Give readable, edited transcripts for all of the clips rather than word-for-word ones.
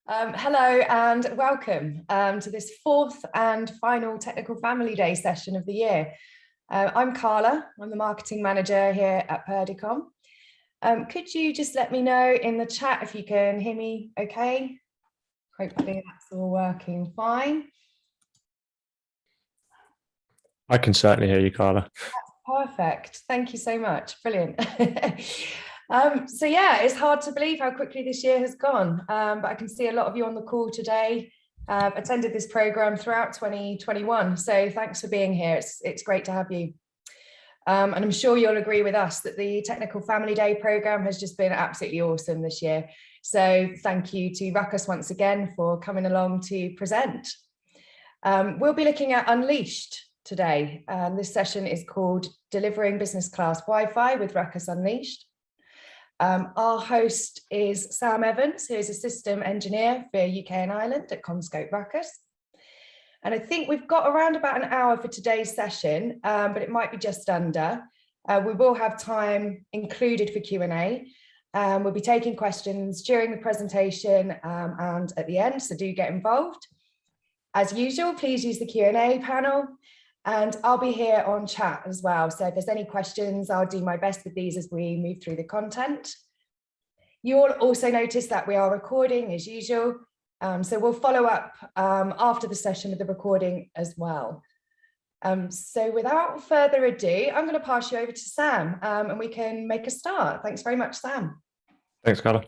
Hello and welcome to this fourth and final Technical Family Day session of the year. I'm Carla, I'm the marketing manager here at Purdicom. Could you just let me know in the chat if you can hear me okay? Hopefully that's all working fine. I can certainly hear you, Carla. Perfect, thank you so much, brilliant. So yeah, it's hard to believe how quickly this year has gone, but I can see a lot of you on the call today attended this program throughout 2021, so thanks for being here. It's great to have you. And I'm sure you'll agree with us that the Technical Family Day program has just been absolutely awesome this year. So thank you to RUCKUS once again for coming along to present. We'll be looking at Unleashed today. This session is called Delivering Business Class Wi-Fi with RUCKUS Unleashed. Our host is Sam Evans, who is a system engineer for UK and Ireland at COMMSCOPE RUCKUS. And I think we've got around about an hour for today's session, but it might be just under. We will have time included for Q&A. We'll be taking questions during the presentation and at the end, so do get involved. As usual, please use the Q&A panel. And I'll be here on chat as well. So if there's any questions, I'll do my best with these as we move through the content. You'll also notice that we are recording as usual. So we'll follow up after the session with the recording as well. So without further ado, I'm going to pass you over to Sam and we can make a start. Thanks very much, Sam. Thanks, Carla.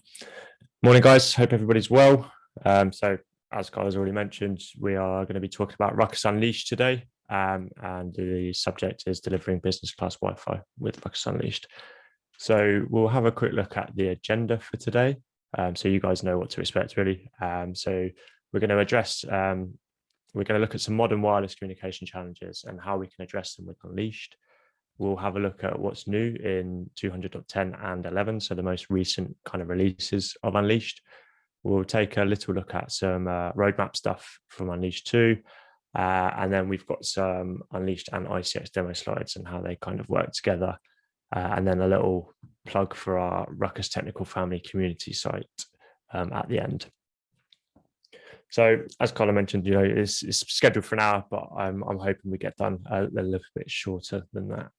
Morning, guys. Hope everybody's well. So as Carla's already mentioned, we are going to be talking about RUCKUS Unleashed today. And the subject is delivering business class Wi-Fi with RUCKUS Unleashed. So we'll have a quick look at the agenda for today, so you guys know what to expect really. So we're going to address, we're going to look at some modern wireless communication challenges and how we can address them with Unleashed. We'll have a look at what's new in 200.10 and 11, so the most recent kind of releases of Unleashed. We'll take a little look at some roadmap stuff from Unleashed 2. And then we've got some Unleashed and ICX demo slides and how they kind of work together. And then a little plug for our RUCKUS Technical Family community site at the end. So as Carla mentioned, you know, it's scheduled for an hour, but I'm hoping we get done a little bit shorter than that.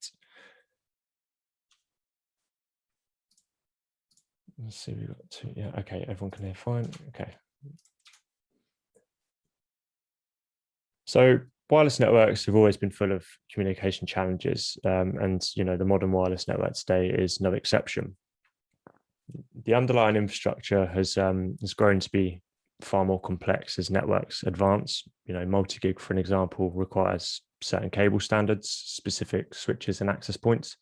Let's see, we've got two. Yeah, okay, everyone can hear fine. Okay. So wireless networks have always been full of communication challenges, and you know the modern wireless network today is no exception. The underlying infrastructure has grown to be far more complex as networks advance. You know, multi-gig, for an example, requires certain cable standards, specific switches and access points.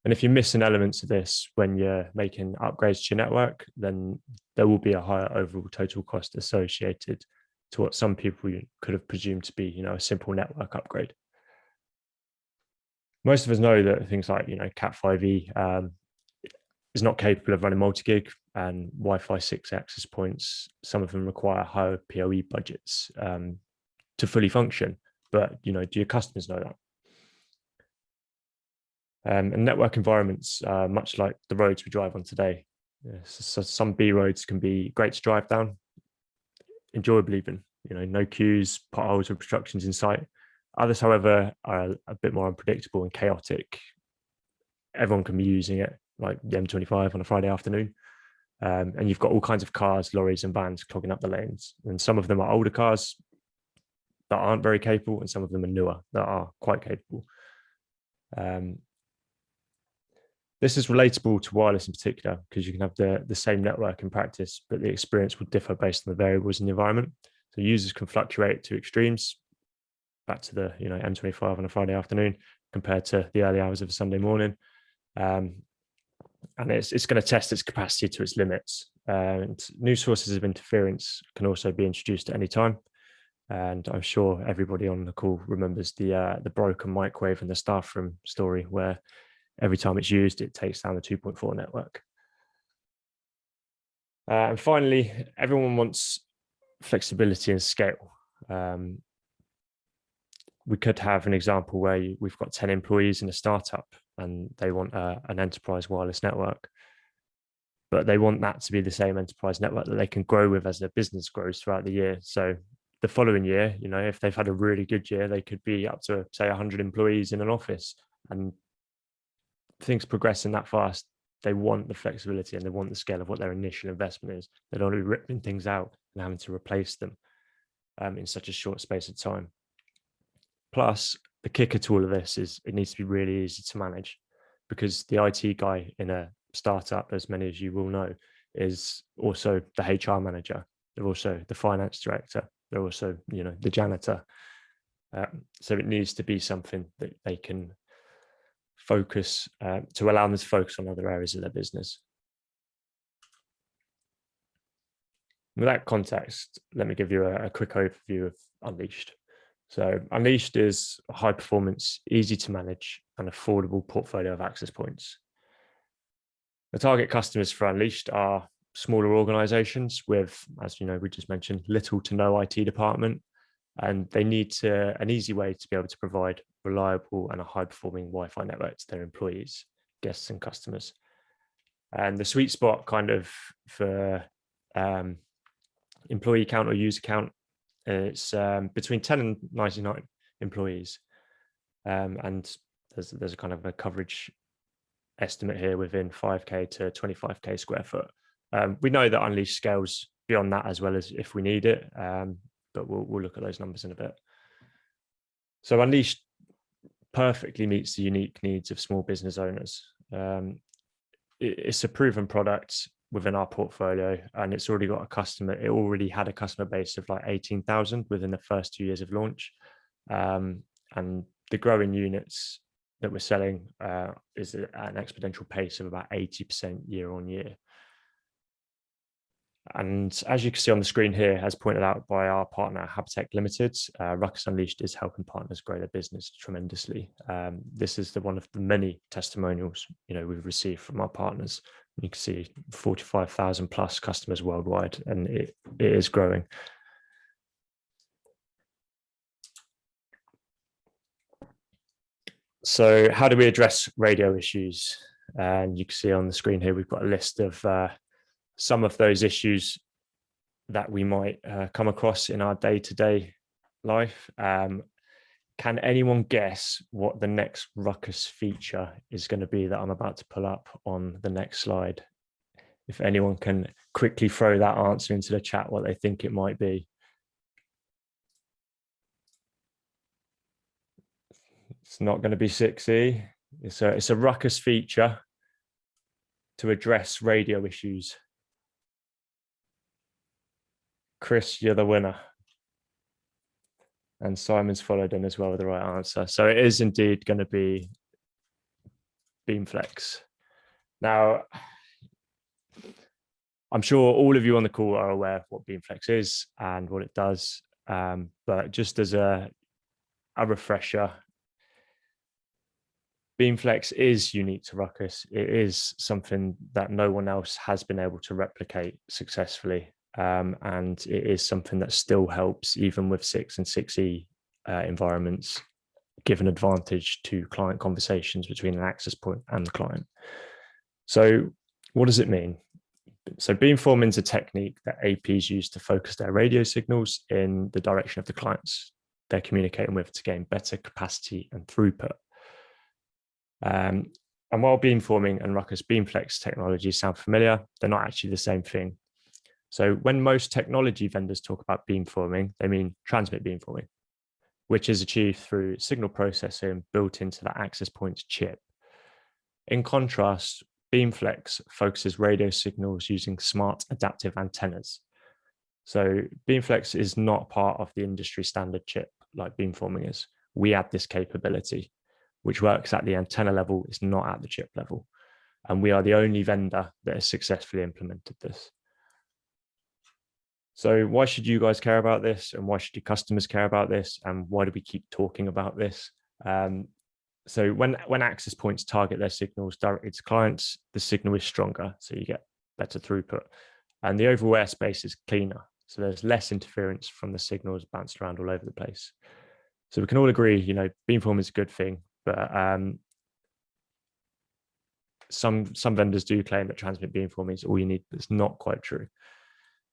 And if you miss an element of this when you're making upgrades to your network, then there will be a higher overall total cost associated to what some people could have presumed to be, you know, a simple network upgrade. Most of us know that things like, you know, Cat5e is not capable of running multi-gig, and Wi-Fi 6 access points, some of them require higher PoE budgets to fully function. But, you know, do your customers know that? And network environments, much like the roads we drive on today. So some B roads can be great to drive down, enjoyable even, you know, no queues, potholes, or obstructions in sight. Others, however, are a bit more unpredictable and chaotic. Everyone can be using it, like the M25 on a Friday afternoon. And you've got all kinds of cars, lorries and vans clogging up the lanes. And some of them are older cars that aren't very capable, and some of them are newer that are quite capable. This is relatable to wireless in particular, because you can have the same network in practice, but the experience will differ based on the variables in the environment. So users can fluctuate to extremes, back to the, you know, M25 on a Friday afternoon compared to the early hours of a Sunday morning. And it's going to test its capacity to its limits. And new sources of interference can also be introduced at any time. And I'm sure everybody on the call remembers the broken microwave in the staff room story, where every time it's used, it takes down the 2.4 network. And finally, everyone wants flexibility and scale. We could have an example where we've got 10 employees in a startup and they want an enterprise wireless network. but they want that to be the same enterprise network that they can grow with as their business grows throughout the year. So the following year, you know, if they've had a really good year, they could be up to, say, 100 employees in an office, and things progressing that fast. They want the flexibility and they want the scale of what their initial investment is. They don't want to be ripping things out and having to replace them in such a short space of time. Plus, the kicker to all of this is it needs to be really easy to manage, because the IT guy in a startup, as many of you will know, is also the HR manager. They're also the finance director. They're also, you know, the janitor. So it needs to be something that they can focus, to allow them to focus on other areas of their business. With that context, let me give you a quick overview of Unleashed. So Unleashed is a high performance, easy to manage and affordable portfolio of access points. The target customers for Unleashed are smaller organizations with, as you know, we just mentioned, little to no IT department, and they need an easy way to be able to provide reliable and a high performing Wi-Fi network to their employees, guests and customers. And the sweet spot kind of for employee count or user count, it's between 10 and 99 employees. And there's a kind of a coverage estimate here within 5K to 25K square foot. We know that Unleashed scales beyond that as well as if we need it, but we'll look at those numbers in a bit. So Unleashed perfectly meets the unique needs of small business owners. It's a proven product within our portfolio, and it's already got a customer. It already had a customer base of like 18,000 within the first 2 years of launch, and the growing units that we're selling is at an exponential pace of about 80% year on year. And as you can see on the screen here, as pointed out by our partner Habitech Limited, RUCKUS Unleashed is helping partners grow their business tremendously. This is one of the many testimonials, you know, we've received from our partners. You can see 45,000 plus customers worldwide, and it is growing. So how do we address radio issues? And you can see on the screen here, we've got a list of some of those issues that we might come across in our day-to-day life. Can anyone guess what the next RUCKUS feature is going to be that I'm about to pull up on the next slide? If anyone can quickly throw that answer into the chat, what they think it might be. It's not going to be 6E. It's a RUCKUS feature to address radio issues. Chris, you're the winner. And Simon's followed in as well with the right answer. So it is indeed going to be BeamFlex. Now, I'm sure all of you on the call are aware of what BeamFlex is and what it does. But just as a refresher, BeamFlex is unique to RUCKUS. It is something that no one else has been able to replicate successfully. And it is something that still helps even with 6 and 6E environments, give an advantage to client conversations between an access point and the client. So what does it mean? So beamforming is a technique that APs use to focus their radio signals in the direction of the clients they're communicating with to gain better capacity and throughput. And while beamforming and RUCKUS BeamFlex technologies sound familiar, they're not actually the same thing. So when most technology vendors talk about beamforming, they mean transmit beamforming, which is achieved through signal processing built into the access point's chip. In contrast, BeamFlex focuses radio signals using smart adaptive antennas. So BeamFlex is not part of the industry standard chip like beamforming is. We add this capability, which works at the antenna level, it's not at the chip level. And we are the only vendor that has successfully implemented this. So why should you guys care about this? And why should your customers care about this? And why do we keep talking about this? So when access points target their signals directly to clients, the signal is stronger, so you get better throughput. And the overall airspace is cleaner, so there's less interference from the signals bounced around all over the place. So we can all agree, you know, beamforming is a good thing, but some vendors do claim that transmit beamforming is all you need, but it's not quite true.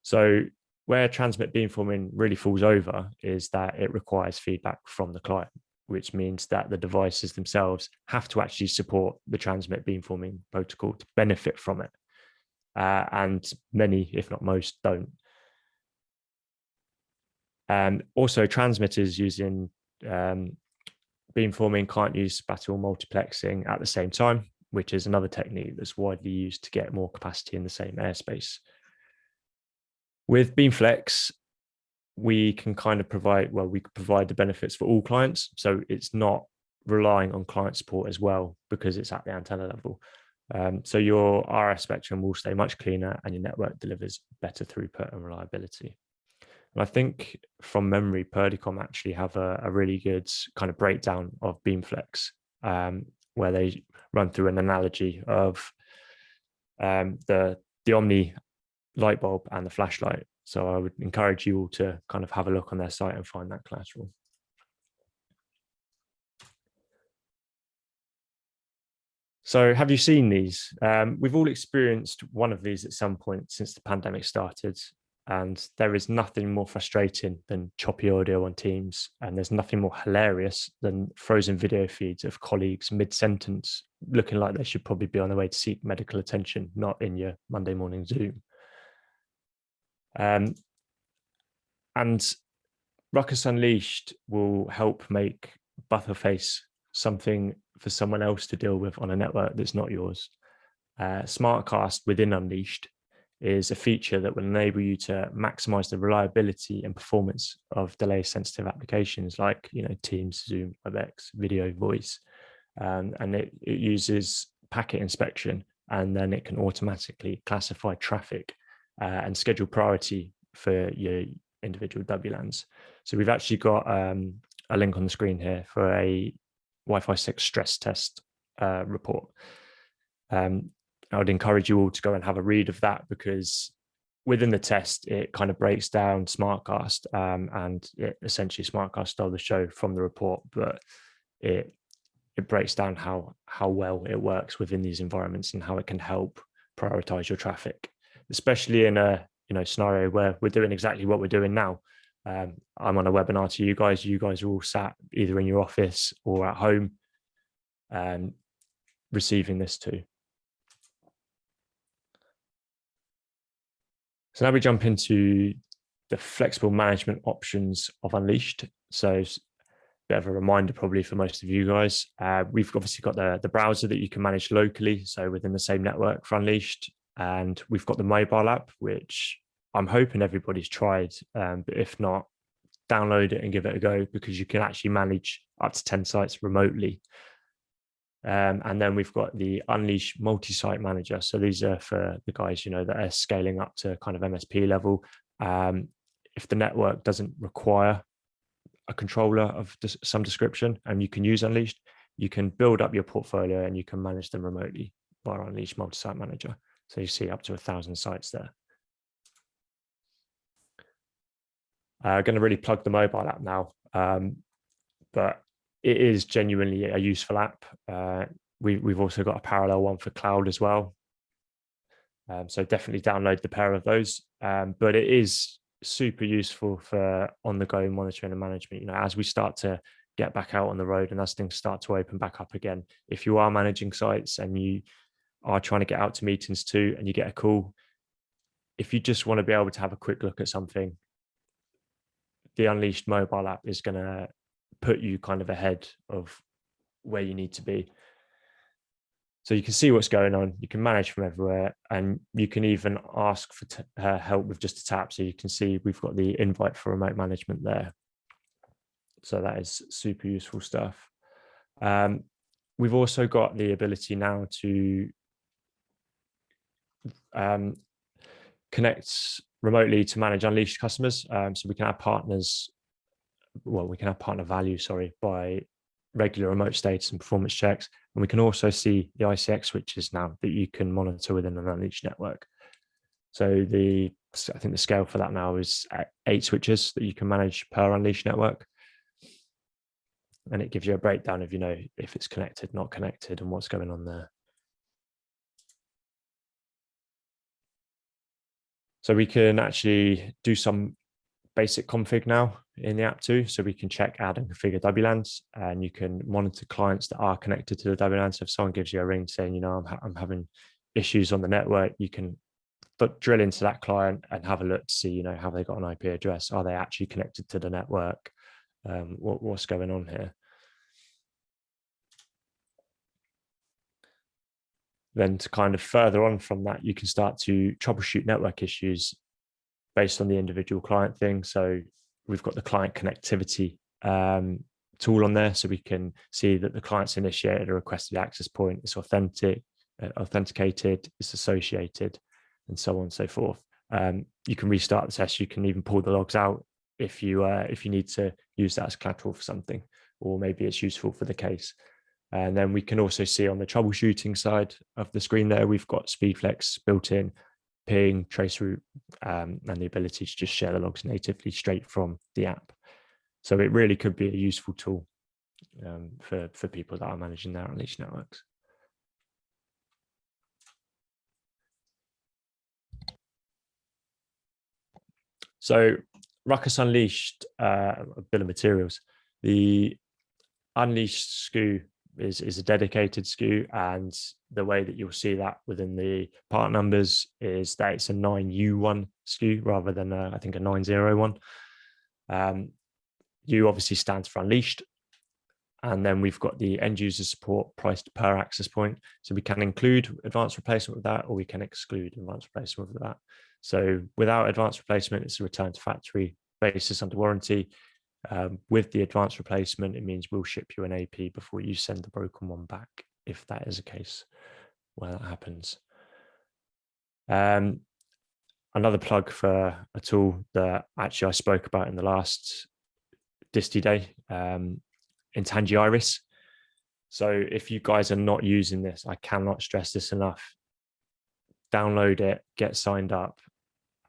So where transmit beamforming really falls over is that it requires feedback from the client, which means that the devices themselves have to actually support the transmit beamforming protocol to benefit from it. And many, if not most, don't. Also, transmitters using beamforming can't use spatial multiplexing at the same time, which is another technique that's widely used to get more capacity in the same airspace. With BeamFlex, we can kind of provide, well, we could provide the benefits for all clients. So it's not relying on client support as well, because it's at the antenna level. So your RF spectrum will stay much cleaner and your network delivers better throughput and reliability. And I think from memory, Purdicom actually have a really good kind of breakdown of BeamFlex, where they run through an analogy of the Omni light bulb and the flashlight. So I would encourage you all to kind of have a look on their site and find that collateral. So have you seen these? We've all experienced one of these at some point since the pandemic started, and there is nothing more frustrating than choppy audio on Teams, and there's nothing more hilarious than frozen video feeds of colleagues mid-sentence looking like they should probably be on their way to seek medical attention, not in your Monday morning Zoom. And RUCKUS Unleashed will help make Bufferface something for someone else to deal with on a network that's not yours. SmartCast within Unleashed is a feature that will enable you to maximize the reliability and performance of delay sensitive applications like, Teams, Zoom, WebEx, video, voice. And it uses packet inspection, and then it can automatically classify traffic and schedule priority for your individual WLANs. So we've actually got a link on the screen here for a Wi-Fi 6 stress test report. I would encourage you all to go and have a read of that, because within the test, it kind of breaks down SmartCast, and essentially SmartCast stole the show from the report, but it breaks down how well it works within these environments and how it can help prioritize your traffic, especially in a scenario where we're doing exactly what we're doing now. I'm on a webinar to you guys. You guys are all sat either in your office or at home, receiving this too. So now we jump into the flexible management options of Unleashed. So a bit of a reminder probably for most of you guys. We've obviously got the browser that you can manage locally, so within the same network for Unleashed. And we've got the mobile app, which I'm hoping everybody's tried. But if not, download it and give it a go, because you can actually manage up to 10 sites remotely. And then we've got the Unleash multi-site manager. So these are for the guys, that are scaling up to kind of MSP level. If the network doesn't require a controller of some description and you can use Unleashed, you can build up your portfolio and you can manage them remotely via Unleash multi-site manager. So you see up to 1,000 sites there. I'm going to really plug the mobile app now, but it is genuinely a useful app. We've also got a parallel one for cloud as well. So definitely download the pair of those. But it is super useful for on-the-go monitoring and management. As we start to get back out on the road and as things start to open back up again, if you are managing sites and you are trying to get out to meetings too, and you get a call, if you just want to be able to have a quick look at something, the Unleashed mobile app is going to put you kind of ahead of where you need to be. So you can see what's going on, you can manage from everywhere, and you can even ask for help with just a tap. So you can see we've got the invite for remote management there. So that is super useful stuff. We've also got the ability now to connect remotely to manage Unleashed customers. So we can have partners, well, we can have partner value, by regular remote status and performance checks. And we can also see the ICX switches now that you can monitor within an Unleashed network. So I think the scale for that now is 8 switches that you can manage per Unleashed network. And it gives you a breakdown of, if it's connected, not connected, and what's going on there. So we can actually do some basic config now in the app too. So we can check, add and configure WLANs, and you can monitor clients that are connected to the WLAN. So if someone gives you a ring saying, you know, I'm having issues on the network, you can drill into that client and have a look to see, you know, have they got an IP address? Are they actually connected to the network? What's going on here? Then to kind of further on from that, you can start to troubleshoot network issues based on the individual client thing. So we've got the client connectivity tool on there, so we can see that the client's initiated a requested access point, it's authenticated, it's associated, and so on and so forth. You can restart the test. You can even pull the logs out if you need to use that as collateral for something, or maybe it's useful for the case. And then we can also see on the troubleshooting side of the screen there, we've got SpeedFlex built in, ping, traceroute, and the ability to just share the logs natively straight from the app. So it really could be a useful tool for people that are managing their Unleashed networks. So RUCKUS Unleashed, bill of materials. The Unleashed SKU is a dedicated SKU, and the way that you'll see that within the part numbers is that it's a 9U1 SKU rather than I think a 901. U obviously stands for Unleashed, and then we've got the end user support priced per access point. So we can include advanced replacement with that, or we can exclude advanced replacement with that. So without advanced replacement, it's a return to factory basis under warranty. With the advanced replacement, it means we'll ship you an AP before you send the broken one back, if that is a case where that happens. Another plug for a tool that actually I spoke about in the last Disty Day, Intangi Iris. So if you guys are not using this, I cannot stress this enough. Download it, get signed up,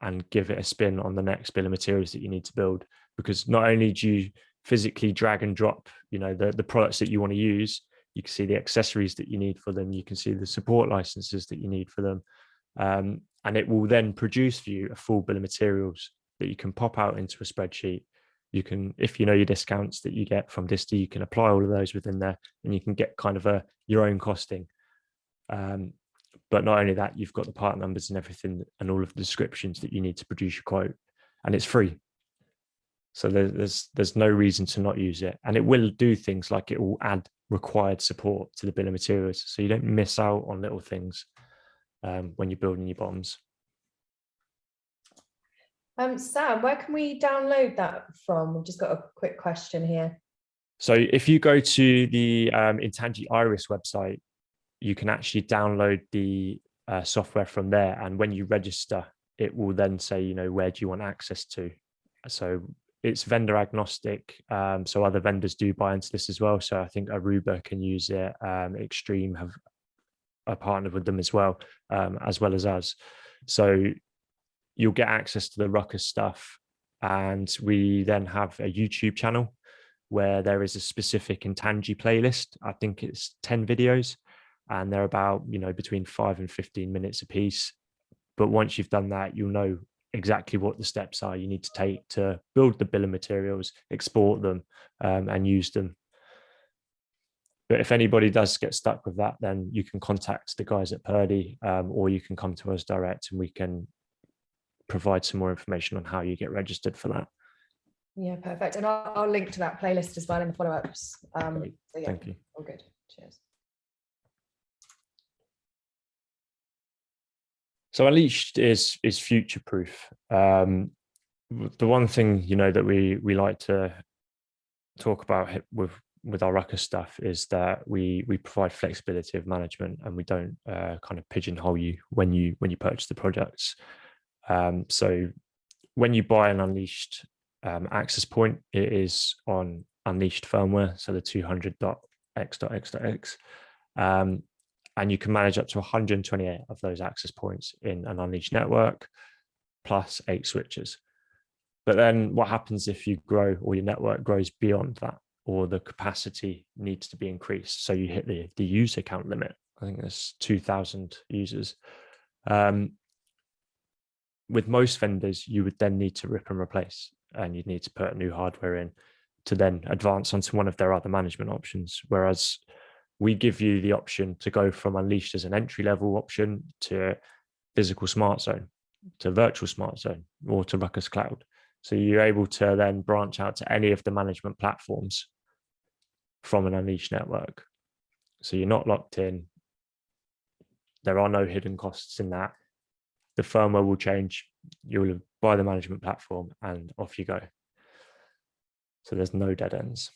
and give it a spin on the next bill of materials that you need to build. Because not only do you physically drag and drop, you know, the products that you want to use, you can see the accessories that you need for them, you can see the support licenses that you need for them, and it will then produce for you a full bill of materials that you can pop out into a spreadsheet. You can, if you know your discounts that you get from Disty, you can apply all of those within there, and you can get kind of your own costing. But not only that, you've got the part numbers and everything, and all of the descriptions that you need to produce your quote, and it's free. So there's no reason to not use it, and it will do things like it will add required support to the bill of materials, so you don't miss out on little things when you're building your bombs. Sam, where can we download that from? We've just got a quick question here. So if you go to the Intangi Iris website, you can actually download the software from there, and when you register, it will then say, you know, where do you want access to. So it's vendor agnostic, so other vendors do buy into this as well. So I think Aruba can use it, Extreme have a partner with them as well as us. So you'll get access to the RUCKUS stuff, and we then have a YouTube channel where there is a specific Intangi playlist. I think it's 10 videos, and they're about, you know, between 5 and 15 minutes a piece. But once you've done that, you'll know exactly what the steps are you need to take to build the bill of materials, export them, and use them. But if anybody does get stuck with that, then you can contact the guys at Purdy, or you can come to us direct, and we can provide some more information on how you get registered for that. Yeah, perfect. And I'll link to that playlist as well in the follow-ups. So yeah, thank you. All good. Cheers. So Unleashed is future proof. The one thing, you know, that we like to talk about with our RUCKUS stuff is that we provide flexibility of management, and we don't kind of pigeonhole you when you purchase the products. So when you buy an Unleashed access point, it is on Unleashed firmware, so the 200.x.x.x. And you can manage up to 128 of those access points in an Unleashed network, plus 8 switches. But then what happens if you grow, or your network grows beyond that, or the capacity needs to be increased? So you hit the user count limit. I think there's 2,000 users. with most vendors, you would then need to rip and replace, and you'd need to put new hardware in to then advance onto one of their other management options. Whereas we give you the option to go from Unleashed as an entry-level option to physical smart zone, to virtual smart zone, or to RUCKUS Cloud. So you're able to then branch out to any of the management platforms from an Unleashed network. So you're not locked in. There are no hidden costs in that. The firmware will change. You'll buy the management platform and off you go. So there's no dead ends.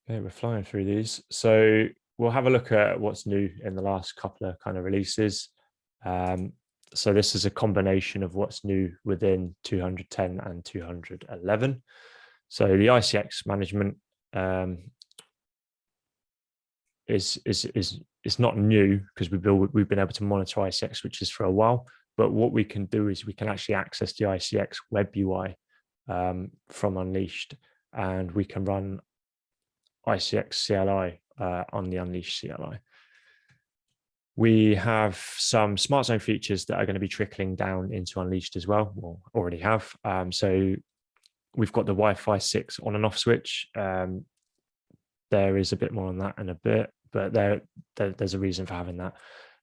Okay, we're flying through these. So we'll have a look at what's new in the last couple of kind of releases. So this is a combination of what's new within 210 and 211. So the ICX management is not new, because we've been able to monitor ICX switches for a while. But what we can do is we can actually access the ICX web UI from Unleashed, and we can run ICX CLI on the Unleashed CLI. We have some smart zone features that are going to be trickling down into Unleashed as well, or already have. So we've got the Wi-Fi 6 on and off switch. There is a bit more on that in a bit, but there's a reason for having that.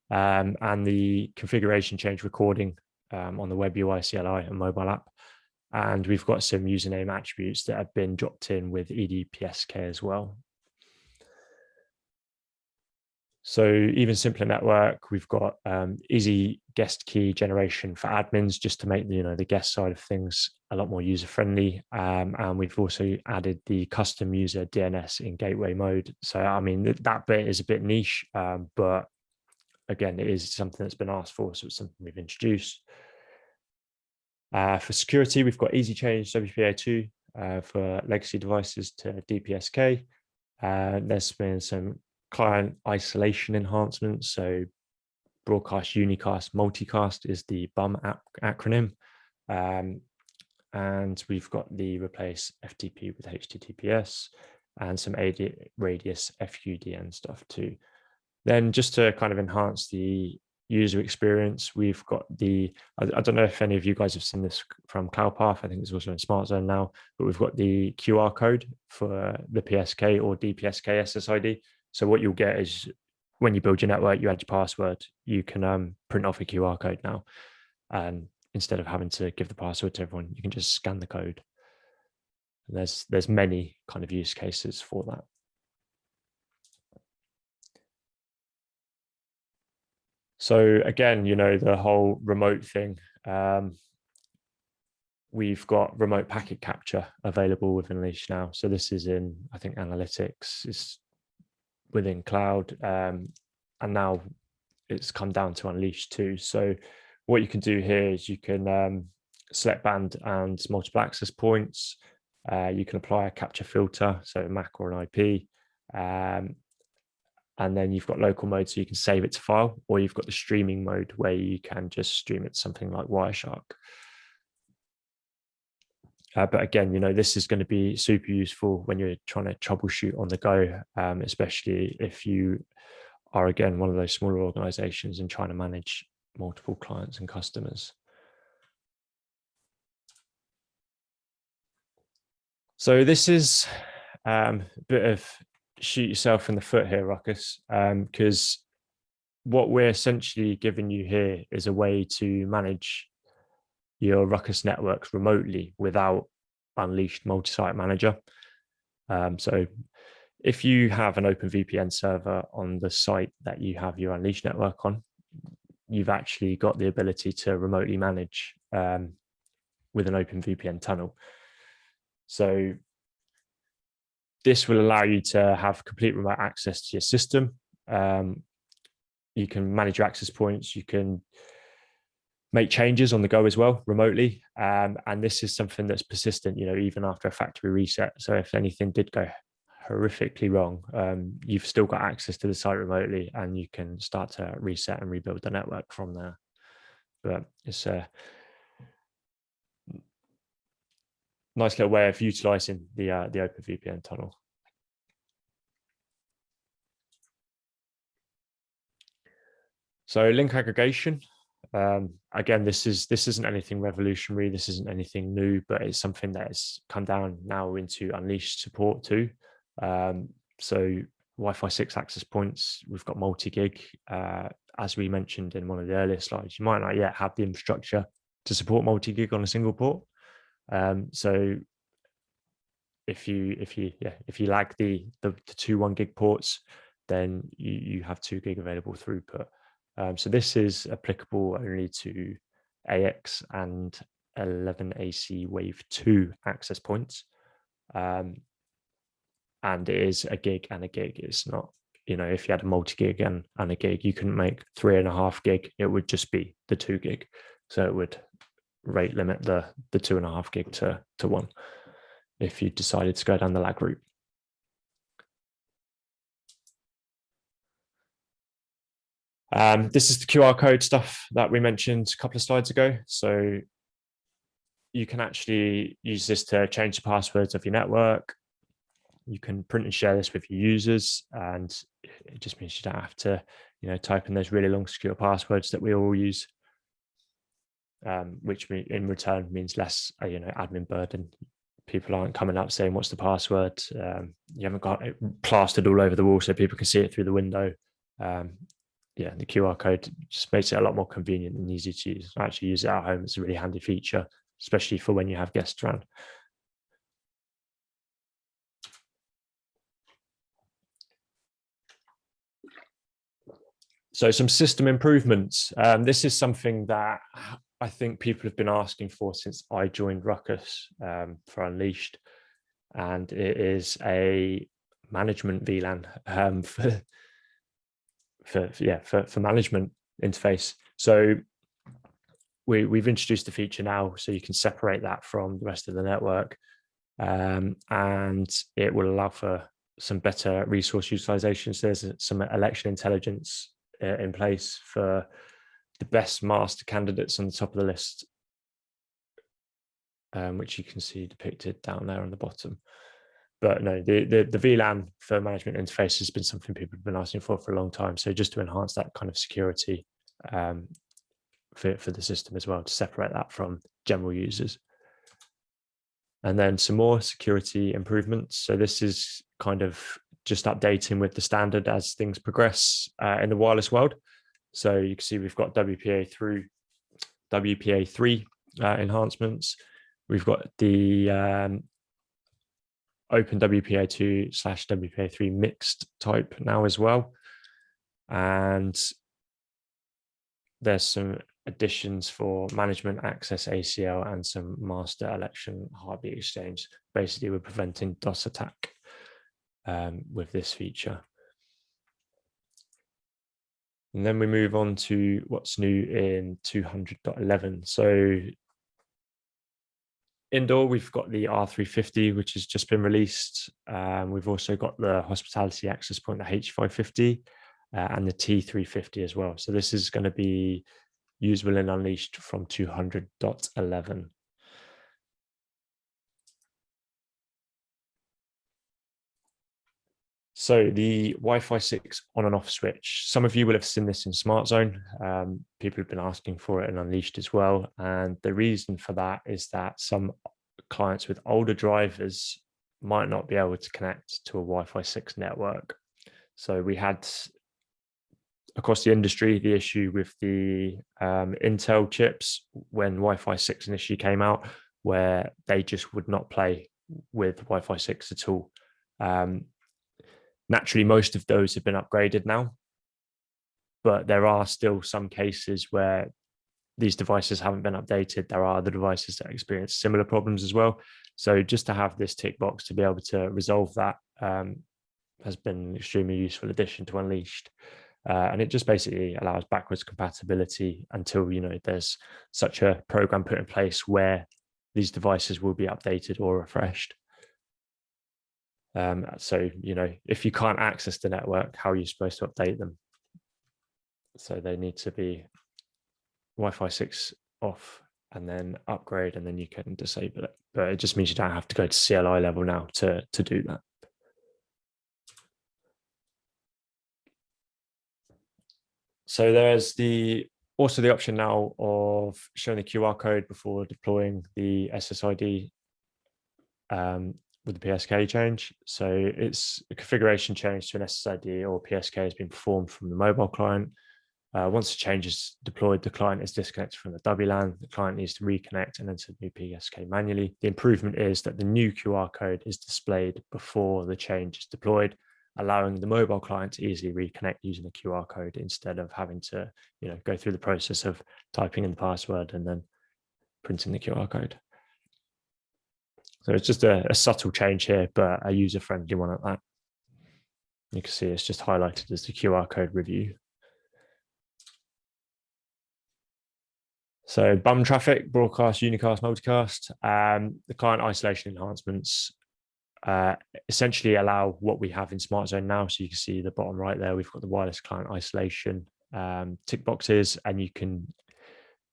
And the configuration change recording on the web UI CLI and mobile app. And we've got some username attributes that have been dropped in with EDPSK as well. So even simpler network, we've got easy guest key generation for admins, just to make the guest side of things a lot more user friendly. And we've also added the custom user DNS in gateway mode. So I mean, that bit is a bit niche, but again, it is something that's been asked for, so it's something we've introduced. For security, we've got easy change WPA2 for legacy devices to DPSK. There's been some client isolation enhancements. So broadcast, unicast, multicast is the BUM acronym. And we've got the replace FTP with HTTPS and some radius FUDN stuff too. Then just to kind of enhance the user experience, we've got I don't know if any of you guys have seen this from CloudPath. I think it's also in SmartZone now, but we've got the QR code for the PSK or DPSK SSID. So what you'll get is when you build your network, you add your password, you can print off a QR code now. And instead of having to give the password to everyone, you can just scan the code. And there's many kind of use cases for that. So again, the whole remote thing, we've got remote packet capture available with Unleashed now. So this is in, I think, analytics is within cloud, and now it's come down to Unleashed too. So what you can do here is you can select band and multiple access points. You can apply a capture filter, so MAC or an IP. And then you've got local mode, so you can save it to file, or you've got the streaming mode where you can just stream it to something like Wireshark. But again, this is going to be super useful when you're trying to troubleshoot on the go, especially if you are, again, one of those smaller organizations and trying to manage multiple clients and customers. So this is a bit of shoot yourself in the foot here, Ruckus, because what we're essentially giving you here is a way to manage your Ruckus networks remotely without Unleashed multi-site manager. So if you have an OpenVPN server on the site that you have your Unleashed network on, you've actually got the ability to remotely manage with an OpenVPN tunnel. So this will allow you to have complete remote access to your system. You can manage your access points. You can make changes on the go as well remotely. And this is something that's persistent, even after a factory reset. So if anything did go horrifically wrong, you've still got access to the site remotely, and you can start to reset and rebuild the network from there. But it's a nice little way of utilizing the OpenVPN tunnel. So link aggregation. Again, this isn't anything revolutionary. This isn't anything new, but it's something that has come down now into Unleashed support too. So Wi-Fi 6 access points, we've got multi-gig. As we mentioned in one of the earlier slides, you might not yet have the infrastructure to support multi-gig on a single port. So if you lag the 2 1 gig ports, then you have 2 gig available throughput. So this is applicable only to AX and 11AC Wave 2 access points. And it is a gig and a gig. It's not, if you had a multi-gig and a gig, you couldn't make 3.5 gig. It would just be the 2 gig. So it would rate limit the 2.5 gig to 1 if you decided to go down the lag route. This is the QR code stuff that we mentioned a couple of slides ago. So you can actually use this to change the passwords of your network. You can print and share this with your users, and it just means you don't have to, type in those really long secure passwords that we all use, which in return means less, admin burden. People aren't coming up saying, what's the password? You haven't got it plastered all over the wall so people can see it through the window. The QR code just makes it a lot more convenient and easy to use. I actually use it at home. It's a really handy feature, especially for when you have guests around. So some system improvements. This is something that I think people have been asking for since I joined Ruckus for Unleashed, and it is a management VLAN for management interface. So we've introduced a feature now, so you can separate that from the rest of the network, and it will allow for some better resource utilization. So there's some election intelligence in place for the best master candidates on the top of the list, which you can see depicted down there on the bottom. But no, the VLAN for management interface has been something people have been asking for a long time. So just to enhance that kind of security for the system as well, to separate that from general users. And then some more security improvements. So this is kind of just updating with the standard as things progress in the wireless world. So you can see we've got WPA3 enhancements. We've got the Open WPA2/WPA3 mixed type now as well. And there's some additions for management access ACL and some master election heartbeat exchange. Basically, we're preventing DOS attack with this feature. And then we move on to what's new in 200.11. So indoor, we've got the R350, which has just been released. We've also got the hospitality access point, the H550, and the T350 as well. So this is going to be usable in Unleashed from 200.11. So the Wi-Fi 6 on and off switch, some of you will have seen this in Smart Zone. People have been asking for it in Unleashed as well. And the reason for that is that some clients with older drivers might not be able to connect to a Wi-Fi 6 network. So we had across the industry the issue with the Intel chips when Wi-Fi 6 initially came out, where they just would not play with Wi-Fi 6 at all. Naturally, most of those have been upgraded now, but there are still some cases where these devices haven't been updated. There are other devices that experience similar problems as well. So just to have this tick box to be able to resolve that has been an extremely useful addition to Unleashed. And it just basically allows backwards compatibility until, there's such a program put in place where these devices will be updated or refreshed. So, if you can't access the network, how are you supposed to update them? So they need to be Wi-Fi 6 off and then upgrade, and then you can disable it. But it just means you don't have to go to CLI level now to do that. So there's also the option now of showing the QR code before deploying the SSID with the PSK change. So it's a configuration change to an SSID or PSK has been performed from the mobile client. Once the change is deployed, the client is disconnected from the WLAN. The client needs to reconnect and enter the new PSK manually. The improvement is that the new QR code is displayed before the change is deployed, allowing the mobile client to easily reconnect using the QR code instead of having to, go through the process of typing in the password and then printing the QR code. So it's just a subtle change here, but a user-friendly one at that. You can see it's just highlighted as the QR code review. So BUM traffic, broadcast, unicast, multicast, the client isolation enhancements essentially allow what we have in Smart Zone now. So you can see the bottom right there, we've got the wireless client isolation tick boxes, and you can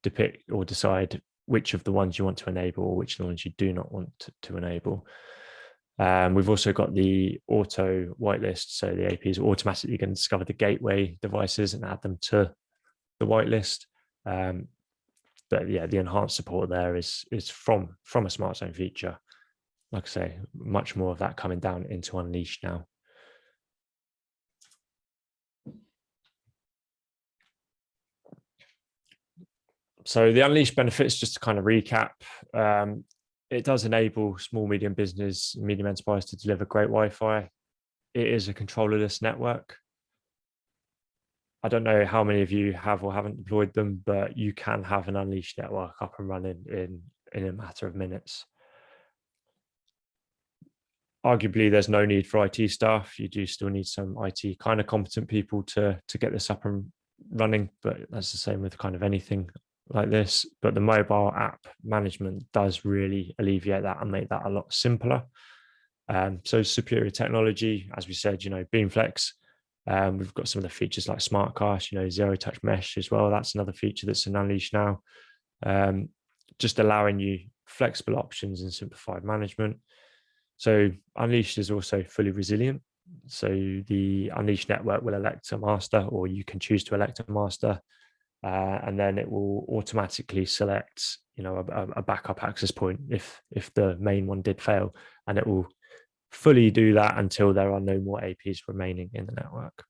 depict or decide which of the ones you want to enable or which of the ones you do not want to enable. We've also got the auto whitelist. So the AP is automatically going to discover the gateway devices and add them to the whitelist. But yeah, the enhanced support there is from a Smart Zone feature. Like I say, much more of that coming down into Unleashed now. So the Unleashed benefits, just to kind of recap, it does enable small, medium business, medium enterprise to deliver great Wi-Fi. It is a controllerless network. I don't know how many of you have or haven't deployed them, but you can have an Unleashed network up and running in a matter of minutes. Arguably, there's no need for IT staff. You do still need some IT kind of competent people to get this up and running, but that's the same with kind of anything like this. But the mobile app management does really alleviate that and make that a lot simpler. So superior technology, as we said, BeamFlex. We've got some of the features like SmartCast, zero touch mesh as well. That's another feature that's in Unleashed now. Just allowing you flexible options and simplified management. So Unleashed is also fully resilient. So the Unleashed network will elect a master, or you can choose to elect a master, and then it will automatically select, a backup access point if the main one did fail, and it will fully do that until there are no more APs remaining in the network.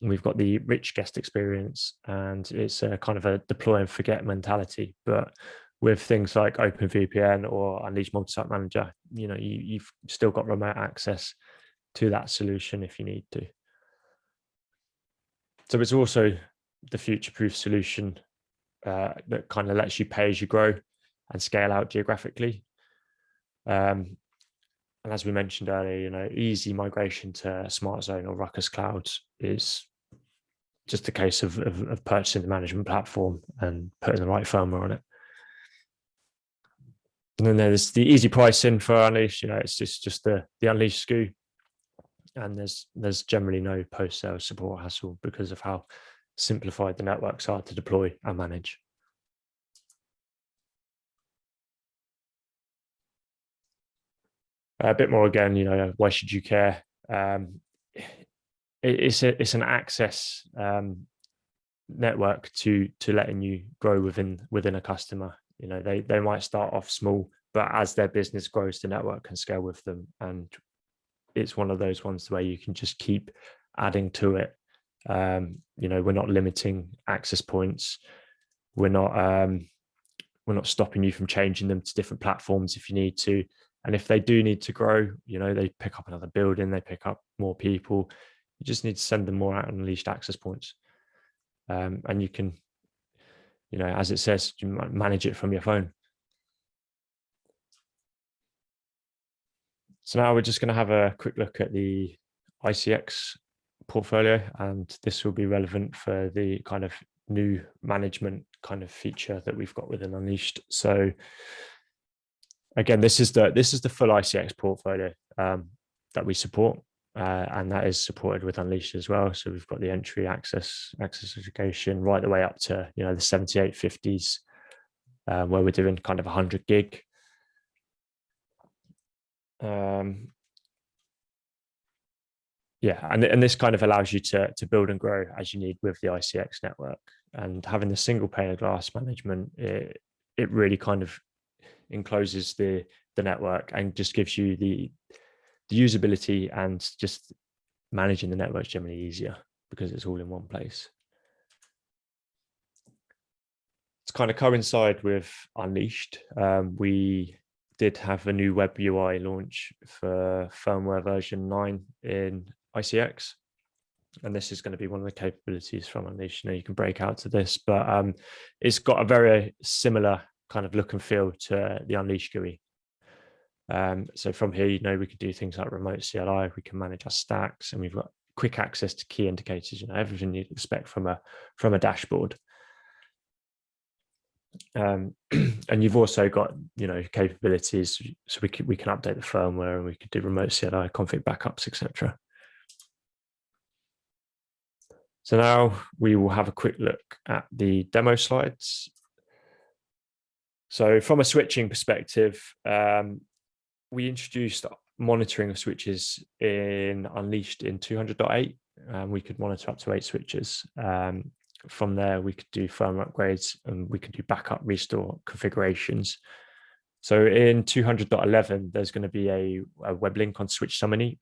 And we've got the rich guest experience, and it's a kind of a deploy and forget mentality, but with things like OpenVPN or Unleashed Multi-Site Manager, you've still got remote access to that solution if you need to. So it's also the future-proof solution that kind of lets you pay as you grow and scale out geographically. And as we mentioned earlier, easy migration to Smart Zone or RUCKUS Clouds is just a case of purchasing the management platform and putting the right firmware on it. And then there's the easy pricing for Unleashed. It's just the Unleashed SKU, and there's generally no post-sale support hassle because of how simplified the networks are to deploy and manage. A bit more again, why should you care? It's an access network to letting you grow within a customer. They might start off small, but as their business grows, the network can scale with them. And it's one of those ones where you can just keep adding to it. We're not limiting access points. We're not stopping you from changing them to different platforms if you need to. And if they do need to grow, they pick up another building, they pick up more people. You just need to send them more Unleashed access points. And you can, as it says, you manage it from your phone. So now we're just going to have a quick look at the ICX portfolio, and this will be relevant for the kind of new management kind of feature that we've got within Unleashed. So again, this is the full ICX portfolio that we support, and that is supported with Unleashed as well. So we've got the entry access aggregation right the way up to the 7850s, where we're doing kind of 100 gig. yeah, and this kind of allows you to build and grow as you need with the ICX network. And having the single pane of glass management, it really kind of encloses the network and just gives you the usability, and just managing the network is generally easier because it's all in one place. It's kind of coincide with Unleashed. We did have a new web UI launch for firmware version 9 in ICX. And this is going to be one of the capabilities from Unleashed. You know, you can break out to this, but it's got a very similar kind of look and feel to the Unleashed GUI. So from here, you know, we could do things like remote CLI, we can manage our stacks, and we've got quick access to key indicators, you know, everything you'd expect from a dashboard. And you've also got, you know, capabilities, so we can update the firmware, and we could do remote CLI, config backups, etc. So now we will have a quick look at the demo slides. So from a switching perspective, we introduced monitoring of switches in Unleashed in 200.8. We could monitor up to 8 switches. From there, we could do firmware upgrades, and we could do backup restore configurations. So in 200.11, there's going to be a web link on switch summary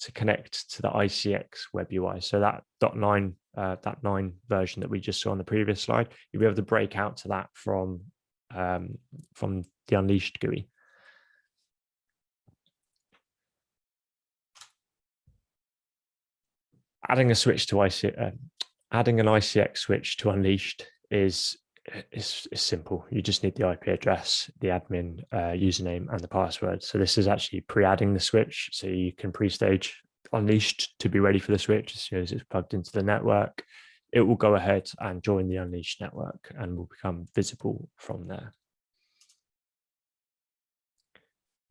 to connect to the ICX web UI. So that that 9 version that we just saw on the previous slide, you'll be able to break out to that from the Unleashed GUI. Adding an ICX switch to Unleashed is simple. You just need the IP address, the admin username, and the password. So this is actually pre-adding the switch, so you can pre-stage Unleashed to be ready for the switch. As soon as it's plugged into the network, it will go ahead and join the Unleashed network and will become visible from there.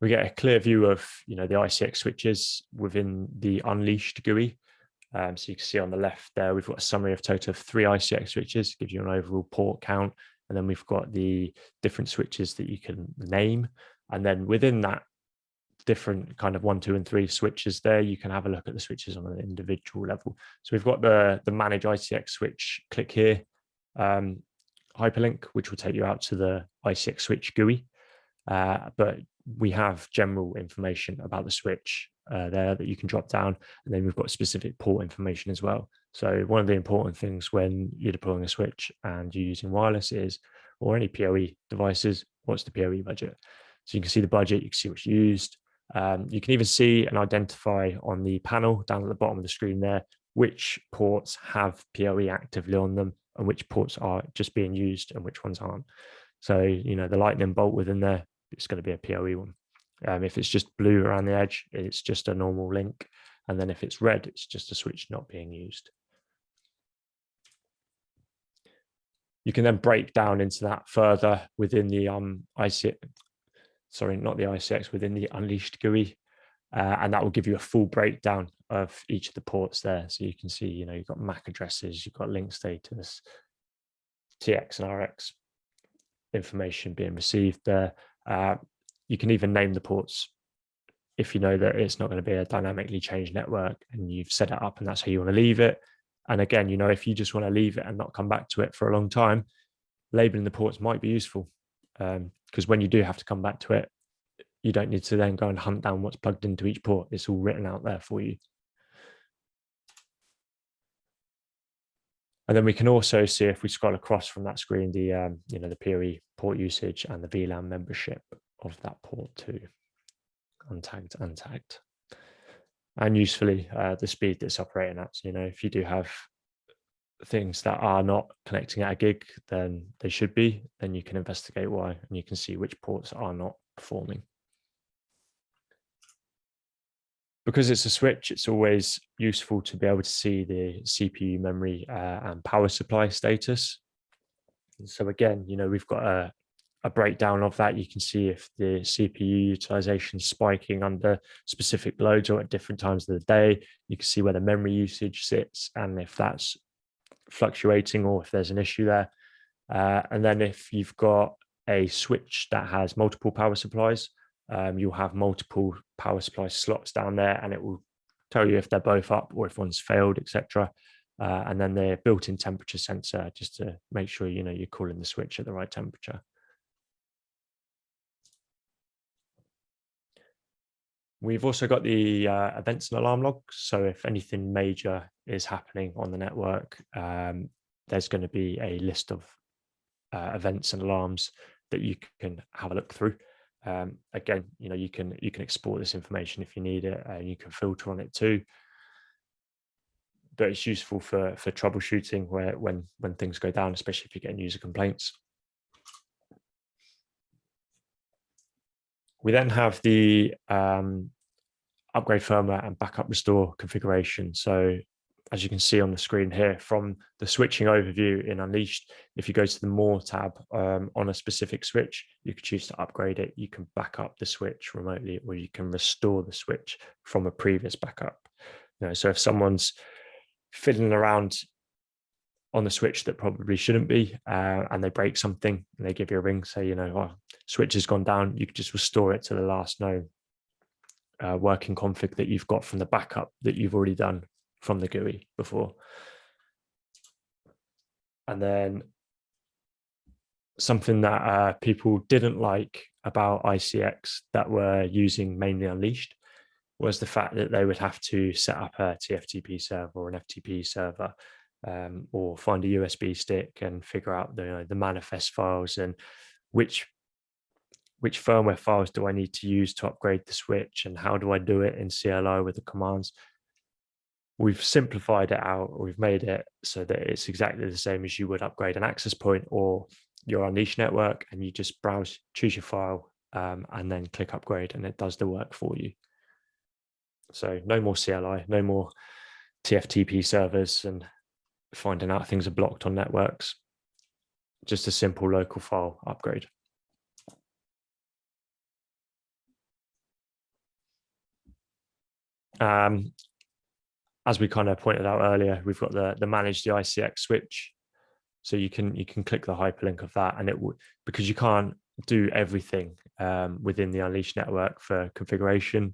We get a clear view of, you know, the ICX switches within the Unleashed GUI. So you can see on the left there, we've got a summary of total of 3 ICX switches, gives you an overall port count. And then we've got the different switches that you can name. And then within that different kind of 1, 2, and 3 switches there, you can have a look at the switches on an individual level. So we've got the manage ICX switch, click here, hyperlink, which will take you out to the ICX switch GUI. But we have general information about the switch there that you can drop down, and then we've got specific port information as well. So one of the important things when you're deploying a switch and you're using wireless is, or any PoE devices, what's the PoE budget? So you can see the budget, you can see what's used. You can even see and identify on the panel down at the bottom of the screen there, which ports have PoE actively on them and which ports are just being used and which ones aren't. So, you know, the lightning bolt within there, it's going to be a PoE one. If it's just blue around the edge, it's just a normal link. And then if it's red, it's just a switch not being used. You can then break down into that further within the within the Unleashed GUI. And that will give you a full breakdown of each of the ports there. So you can see, you know, you've got MAC addresses, you've got link status, TX and RX information being received there. You can even name the ports if you know that it's not going to be a dynamically changed network and you've set it up and that's how you want to leave it. And again, you know, if you just want to leave it and not come back to it for a long time, labeling the ports might be useful, because when you do have to come back to it, you don't need to then go and hunt down what's plugged into each port. It's all written out there for you. And then we can also see, if we scroll across from that screen, the you know, the PoE port usage and the VLAN membership of that port too, untagged, untagged, and usefully the speed that's operating at. So, you know, if you do have things that are not connecting at a gig, then they should be, then you can investigate why, and you can see which ports are not performing. Because it's a switch, it's always useful to be able to see the CPU, memory, and power supply status. So again, you know, we've got a breakdown of that. You can see if the CPU utilization is spiking under specific loads or at different times of the day. You can see where the memory usage sits and if that's fluctuating or if there's an issue there. And then if you've got a switch that has multiple power supplies, you'll have multiple power supply slots down there, and it will tell you if they're both up or if one's failed, etc. And then the built-in temperature sensor, just to make sure you're cooling the switch at the right temperature. We've also got the events and alarm logs. So if anything major is happening on the network, there's going to be a list of events and alarms that you can have a look through. Again, you can export this information if you need it, and you can filter on it too. But it's useful for troubleshooting when things go down, especially if you're getting user complaints. We then have the upgrade firmware and backup restore configuration. So as you can see on the screen here, from the switching overview in Unleashed, if you go to the More tab on a specific switch, you can choose to upgrade it. You can back up the switch remotely, or you can restore the switch from a previous backup. So if someone's fiddling around on the switch that probably shouldn't be, and they break something and they give you a ring, say, switch has gone down, you can just restore it to the last known working config that you've got from the backup that you've already done from the GUI before. And then something that people didn't like about ICX that were using mainly Unleashed was the fact that they would have to set up a TFTP server or an FTP server, or find a USB stick and figure out the manifest files and which firmware files do I need to use to upgrade the switch, and how do I do it in CLI with the commands. We've simplified it out, or we've made it so that it's exactly the same as you would upgrade an access point or your Unleashed network, and you just browse, choose your file, and then click upgrade, and it does the work for you. So no more CLI, no more TFTP servers and finding out things are blocked on networks. Just a simple local file upgrade. As we kind of pointed out earlier, we've got the manage the ICX switch. So you can click the hyperlink of that, and it would, because you can't do everything within the Unleashed network for configuration,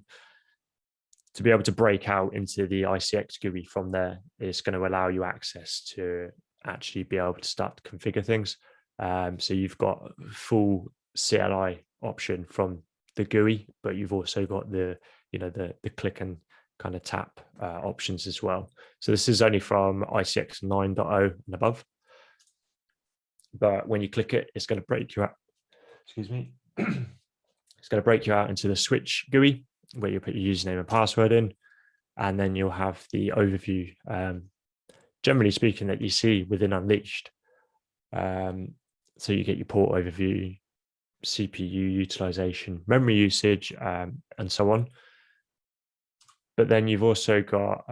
to be able to break out into the ICX GUI from there is going to allow you access to actually be able to start to configure things. So you've got full CLI option from the GUI, but you've also got the click and kind of tap options as well. So this is only from ICX 9.0 and above. But when you click it, it's going to break you out. Excuse me. It's going to break you out into the switch GUI, where you put your username and password in, and then you'll have the overview, generally speaking, that you see within Unleashed. So you get your port overview, CPU utilization, memory usage, and so on. But then you've also got,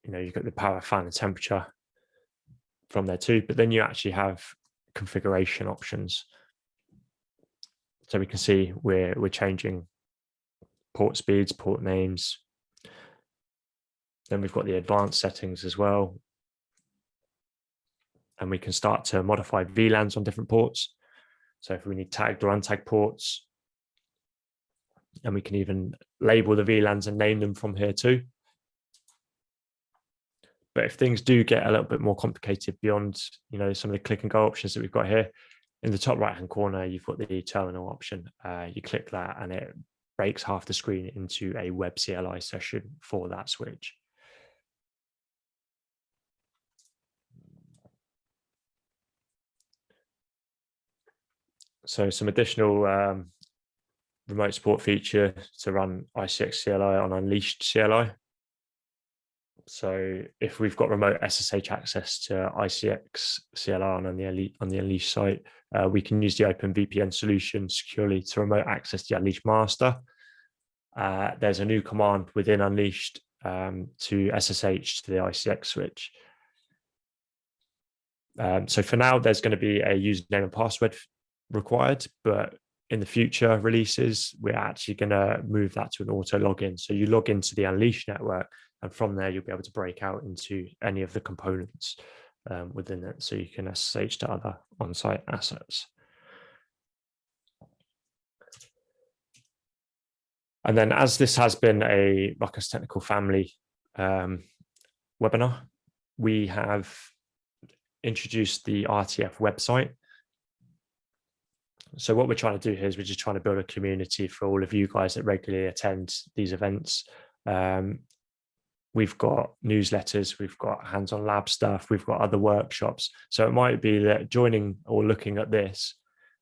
you've got the power, fan, and temperature from there too. But then you actually have configuration options. So we can see we're changing port speeds, port names. Then we've got the advanced settings as well. And we can start to modify VLANs on different ports. So if we need tagged or untagged ports, and we can even label the VLANs and name them from here too. But if things do get a little bit more complicated beyond, some of the click and go options that we've got here, in the top right-hand corner, you've got the terminal option. You click that and it breaks half the screen into a web CLI session for that switch. So some additional remote support feature to run ICX CLI on Unleashed CLI. So if we've got remote SSH access to ICX CLI on the Unleashed site, we can use the OpenVPN solution securely to remote access the Unleashed master. There's a new command within Unleashed to SSH to the ICX switch. So for now, there's going to be a username and password required, but in the future releases, we're actually going to move that to an auto login. So you log into the Unleashed network, and from there, you'll be able to break out into any of the components within it. So you can SSH to other on-site assets. And then, as this has been a RUCKUS Technical Family webinar, we have introduced the RTF website. So what we're trying to do here is we're just trying to build a community for all of you guys that regularly attend these events. We've got newsletters, we've got hands-on lab stuff, we've got other workshops. So it might be that joining or looking at this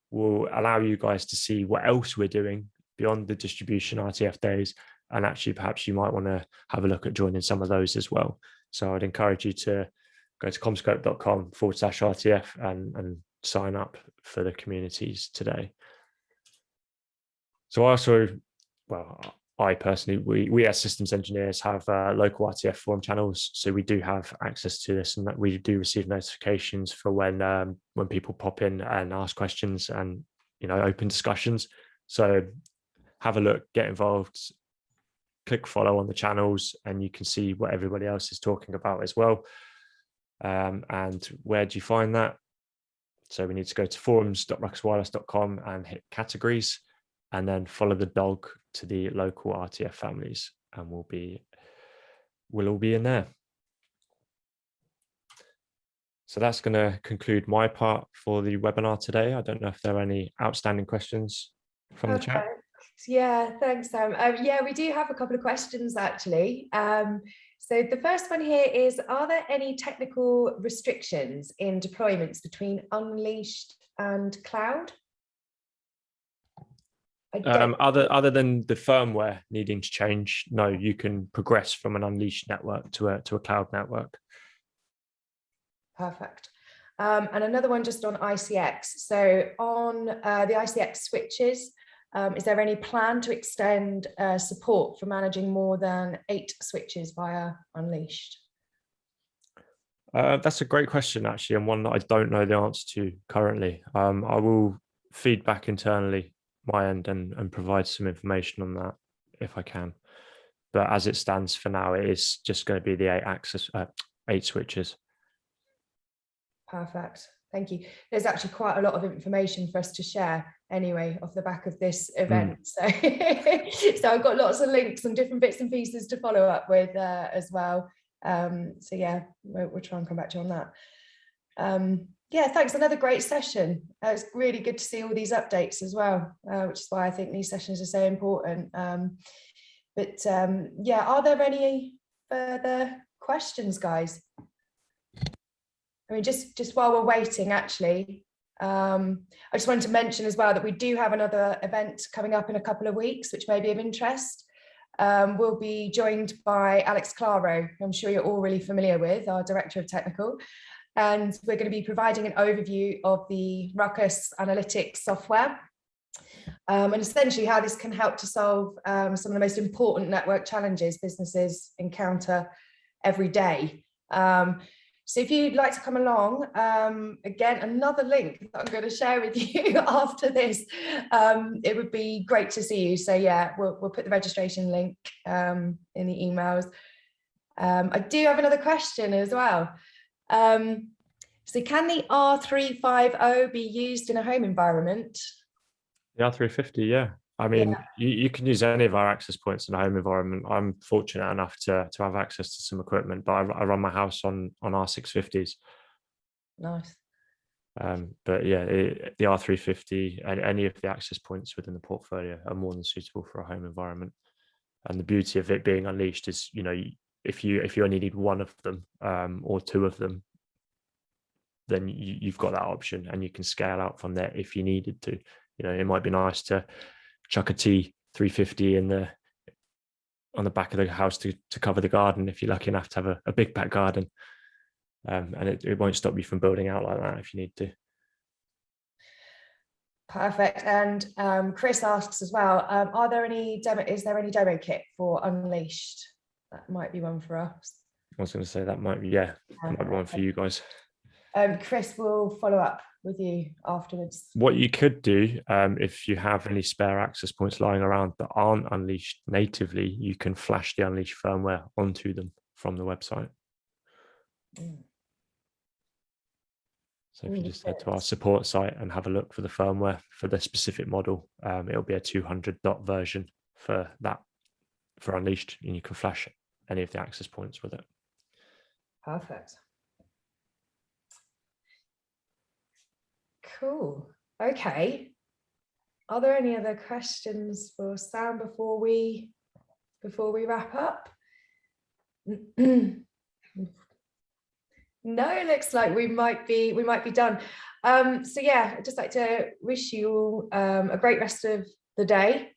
will allow you guys to see what else we're doing beyond the distribution RTF days. And actually, perhaps you might want to have a look at joining some of those as well. So I'd encourage you to go to commscope.com/RTF and sign up for the communities today. So I personally, we as systems engineers have local RTF forum channels. So we do have access to this, and that we do receive notifications for when people pop in and ask questions and, open discussions. So have a look, get involved, click follow on the channels, and you can see what everybody else is talking about as well. And where do you find that? So we need to go to forums.ruckuswireless.com and hit categories, and then follow the dog to the local RTF families, and we'll all be in there. So that's going to conclude my part for the webinar today. I don't know if there are any outstanding questions from the chat. Yeah, thanks, Sam. Yeah, we do have a couple of questions actually. So the first one here is, are there any technical restrictions in deployments between Unleashed and cloud? Other than the firmware needing to change, no, you can progress from an Unleashed network to a cloud network. Perfect. And another one just on ICX. So on the ICX switches, is there any plan to extend support for managing more than 8 switches via Unleashed? That's a great question, actually, and one that I don't know the answer to currently. I will feed back internally my end and provide some information on that if I can. But as it stands for now, it is just going to be the 8 switches. Perfect. Thank you. There's actually quite a lot of information for us to share anyway off the back of this event. So, so I've got lots of links and different bits and pieces to follow up with as well. So yeah, we'll try and come back to you on that. Yeah, thanks. Another great session. It's really good to see all these updates as well, which is why I think these sessions are so important. Yeah, are there any further questions, guys? I mean, just while we're waiting, actually, I just wanted to mention as well that we do have another event coming up in a couple of weeks, which may be of interest. We'll be joined by Alex Claro, who I'm sure you're all really familiar with, our Director of Technical. And we're going to be providing an overview of the RUCKUS analytics software and essentially how this can help to solve some of the most important network challenges businesses encounter every day. So if you'd like to come along, again, another link that I'm going to share with you after this, it would be great to see you. So yeah, we'll put the registration link in the emails. I do have another question as well. So can the R350 be used in a home environment? The R350, yeah. I mean, yeah. You can use any of our access points in a home environment. I'm fortunate enough to have access to some equipment, but I run my house on R650s. Nice. But yeah, the R350 and any of the access points within the portfolio are more than suitable for a home environment. And the beauty of it being Unleashed is, if you only need one of them or 2 of them, then you've got that option and you can scale out from there if you needed to. It might be nice to chuck a T350 on the back of the house to cover the garden if you're lucky enough to have a big back garden, and it won't stop you from building out like that if you need to. Perfect. And Chris asks as well, is there any demo kit for Unleashed? That might be one for us. I was going to say that might be one for you guys. Chris will follow up with you afterwards. What you could do, if you have any spare access points lying around that aren't Unleashed natively, you can flash the Unleashed firmware onto them from the website. So if you just head to our support site and have a look for the firmware for the specific model, it'll be a 200 dot version for Unleashed, and you can flash any of the access points with it. Perfect. Cool. Okay. Are there any other questions for Sam before we wrap up? No, it looks like we might be done. So yeah, I'd just like to wish you all a great rest of the day.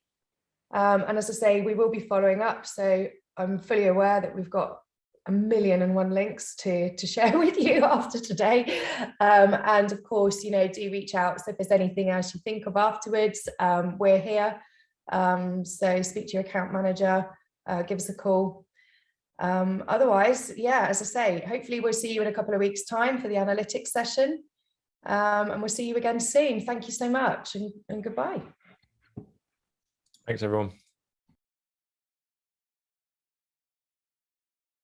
And as I say, we will be following up. So I'm fully aware that we've got 1,000,001 links to share with you after today. And of course, you know, do reach out. So if there's anything else you think of afterwards, we're here. So speak to your account manager, give us a call. Otherwise, yeah, as I say, hopefully we'll see you in a couple of weeks' time for the analytics session. And we'll see you again soon. Thank you so much, and goodbye. Thanks, everyone.